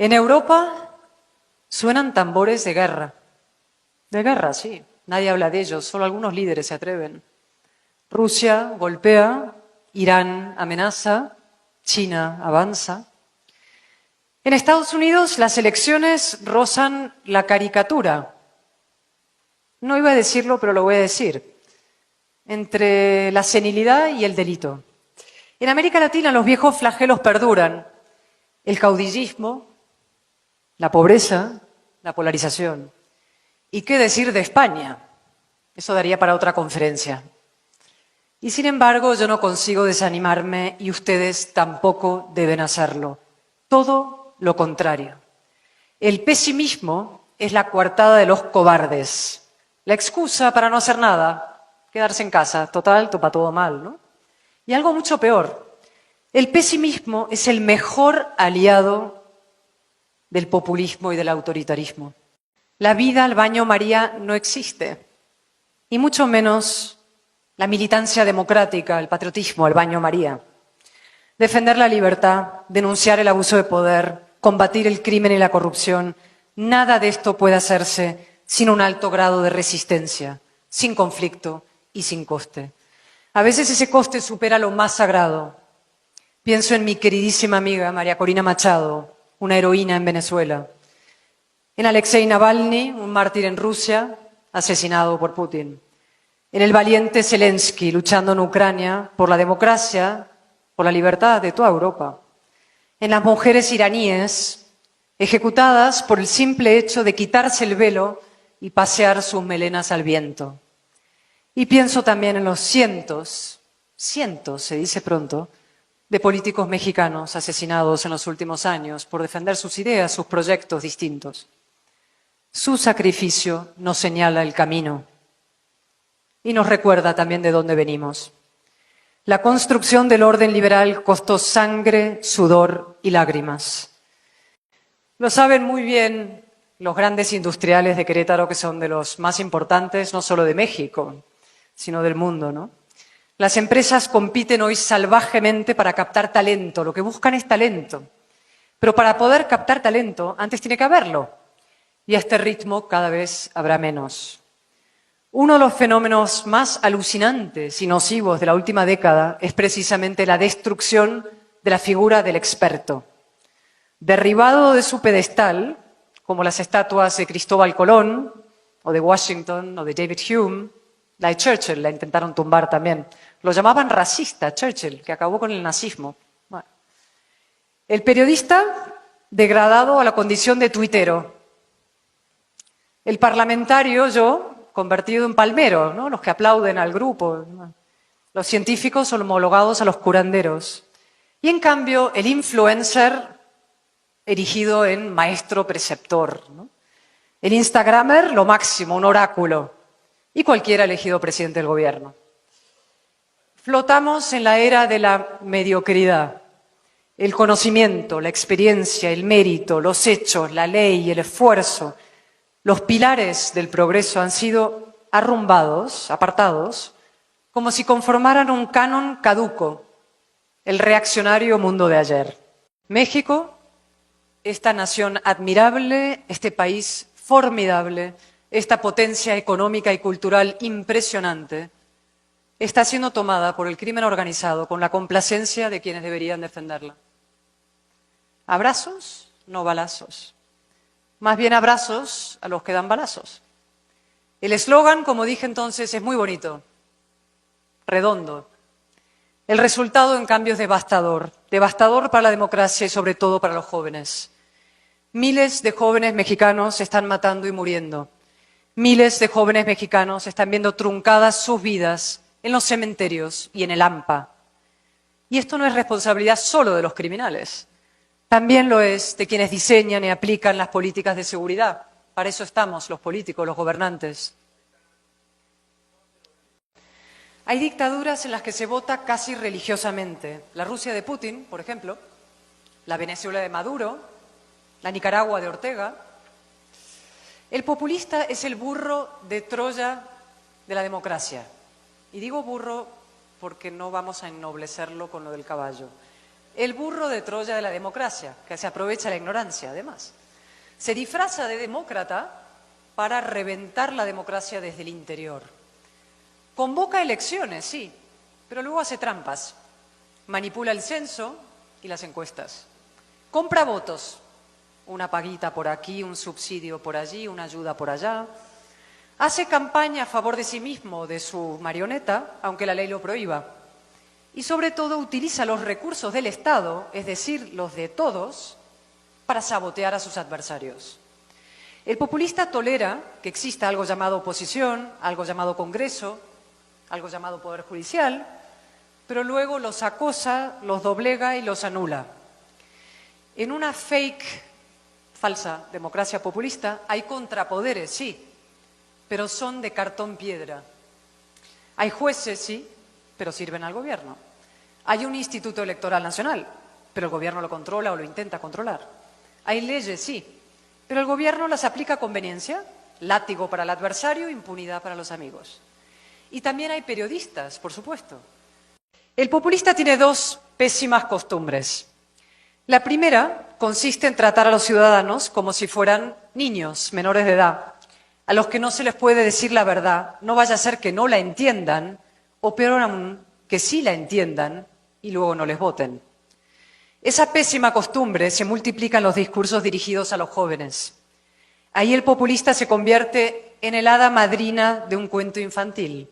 En Europa suenan tambores de guerra. De guerra, sí. Nadie habla de ellos, solo algunos líderes se atreven. Rusia golpea, Irán amenaza, China avanza. En Estados Unidos las elecciones rozan la caricatura. No iba a decirlo, pero lo voy a decir. Entre la senilidad y el delito. En América Latina los viejos flagelos perduran. El caudillismo, la pobreza, la polarización. ¿Y qué decir de España? Eso daría para otra conferencia. Y sin embargo, yo no consigo desanimarme y ustedes tampoco deben hacerlo. Todo lo contrario. El pesimismo es la coartada de los cobardes. La excusa para no hacer nada, quedarse en casa. Total, topa todo mal, ¿no? Y algo mucho peor. El pesimismo es el mejor aliado del populismo y del autoritarismo. La vida al baño María no existe, y mucho menos la militancia democrática, el patriotismo al baño María. Defender la libertad, denunciar el abuso de poder, combatir el crimen y la corrupción, nada de esto puede hacerse sin un alto grado de resistencia, sin conflicto y sin coste. A veces ese coste supera lo más sagrado. Pienso en mi queridísima amiga María Corina Machado, una heroína en Venezuela. En Alexei Navalny, un mártir en Rusia, asesinado por Putin. En el valiente Zelensky, luchando en Ucrania por la democracia, por la libertad de toda Europa. En las mujeres iraníes, ejecutadas por el simple hecho de quitarse el velo y pasear sus melenas al viento. Y pienso también en los cientos, se dice pronto, de políticos mexicanos asesinados en los últimos años por defender sus ideas, sus proyectos distintos. Su sacrificio nos señala el camino y nos recuerda también de dónde venimos. La construcción del orden liberal costó sangre, sudor y lágrimas. Lo saben muy bien los grandes industriales de Querétaro, que son de los más importantes, no solo de México, sino del mundo, ¿no? Las empresas compiten hoy salvajemente para captar talento. Lo que buscan es talento. Pero para poder captar talento, antes tiene que haberlo. Y a este ritmo cada vez habrá menos. Uno de los fenómenos más alucinantes y nocivos de la última década es precisamente la destrucción de la figura del experto. Derribado de su pedestal, como las estatuas de Cristóbal Colón, o de Washington, o de David Hume, la de Churchill la intentaron tumbar también. Lo llamaban racista, Churchill, que acabó con el nazismo. Bueno. El periodista degradado a la condición de tuitero. El parlamentario, yo, convertido en palmero, ¿no? Los que aplauden al grupo. Los científicos homologados a los curanderos. Y en cambio, el influencer erigido en maestro preceptor, ¿no? El instagramer, lo máximo, un oráculo. Y cualquiera elegido presidente del gobierno. Flotamos en la era de la mediocridad. El conocimiento, la experiencia, el mérito, los hechos, la ley, el esfuerzo, los pilares del progreso han sido arrumbados, apartados, como si conformaran un canon caduco, el reaccionario mundo de ayer. México, esta nación admirable, este país formidable, esta potencia económica y cultural impresionante, está siendo tomada por el crimen organizado con la complacencia de quienes deberían defenderla. Abrazos, no balazos. Más bien abrazos a los que dan balazos. El eslogan, como dije entonces, es muy bonito, redondo. El resultado, en cambio, es devastador. Devastador para la democracia y sobre todo para los jóvenes. Miles de jóvenes mexicanos se están matando y muriendo. Miles de jóvenes mexicanos están viendo truncadas sus vidas en los cementerios y en el AMPA. Y esto no es responsabilidad solo de los criminales. También lo es de quienes diseñan y aplican las políticas de seguridad. Para eso estamos los políticos, los gobernantes. Hay dictaduras en las que se vota casi religiosamente. La Rusia de Putin, por ejemplo, la Venezuela de Maduro, la Nicaragua de Ortega. El populista es el burro de Troya de la democracia. Y digo burro porque no vamos a ennoblecerlo con lo del caballo. el burro de Troya de la democracia, que se aprovecha la ignorancia, además. Se disfraza de demócrata para reventar la democracia desde el interior. Convoca elecciones, sí, pero luego hace trampas. Manipula el censo y las encuestas. Compra votos. Una paguita por aquí, un subsidio por allí, una ayuda por allá. Hace campaña a favor de sí mismo, de su marioneta, aunque la ley lo prohíba. Y sobre todo utiliza los recursos del Estado, es decir, los de todos, para sabotear a sus adversarios. El populista tolera que exista algo llamado oposición, algo llamado Congreso, algo llamado Poder Judicial, pero luego los acosa, los doblega y los anula. En una falsa democracia populista hay contrapoderes, sí, pero son de cartón piedra. Hay jueces, sí, pero sirven al gobierno. Hay un Instituto Electoral Nacional, pero el gobierno lo controla o lo intenta controlar. Hay leyes, sí, pero el gobierno las aplica a conveniencia, látigo para el adversario, impunidad para los amigos. Y también hay periodistas, por supuesto. El populista tiene dos pésimas costumbres. La primera consiste en tratar a los ciudadanos como si fueran niños menores de edad, a los que no se les puede decir la verdad, no vaya a ser que no la entiendan, o peor aún, que sí la entiendan y luego no les voten. Esa pésima costumbre se multiplica en los discursos dirigidos a los jóvenes. Ahí el populista se convierte en el hada madrina de un cuento infantil.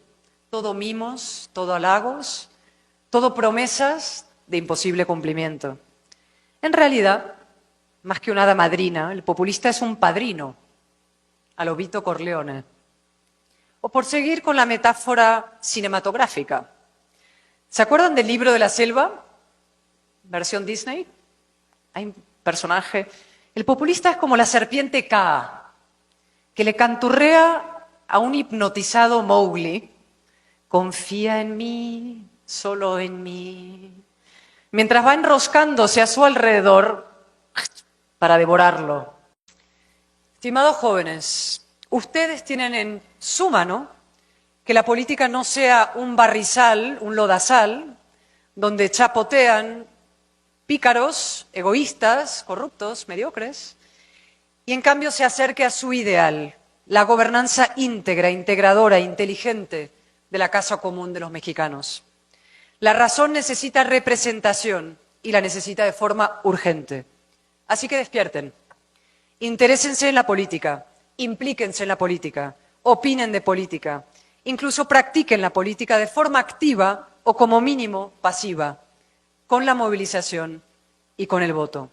Todo mimos, todo halagos, todo promesas de imposible cumplimiento. En realidad, más que una hada madrina, el populista es un padrino, a lo Vito Corleone. O por seguir con la metáfora cinematográfica. ¿Se acuerdan del Libro de la Selva? Versión Disney. Hay un personaje. El populista es como la serpiente Kaa, que le canturrea a un hipnotizado Mowgli. Confía en mí, solo en mí. Mientras va enroscándose a su alrededor para devorarlo. Estimados jóvenes, ustedes tienen en su mano que la política no sea un barrizal, un lodazal, donde chapotean pícaros, egoístas, corruptos, mediocres, y en cambio se acerque a su ideal, la gobernanza íntegra, integradora, inteligente de la casa común de los mexicanos. La razón necesita representación y la necesita de forma urgente. Así que despierten, interésense en la política, implíquense en la política, opinen de política, incluso practiquen la política de forma activa o como mínimo pasiva, con la movilización y con el voto.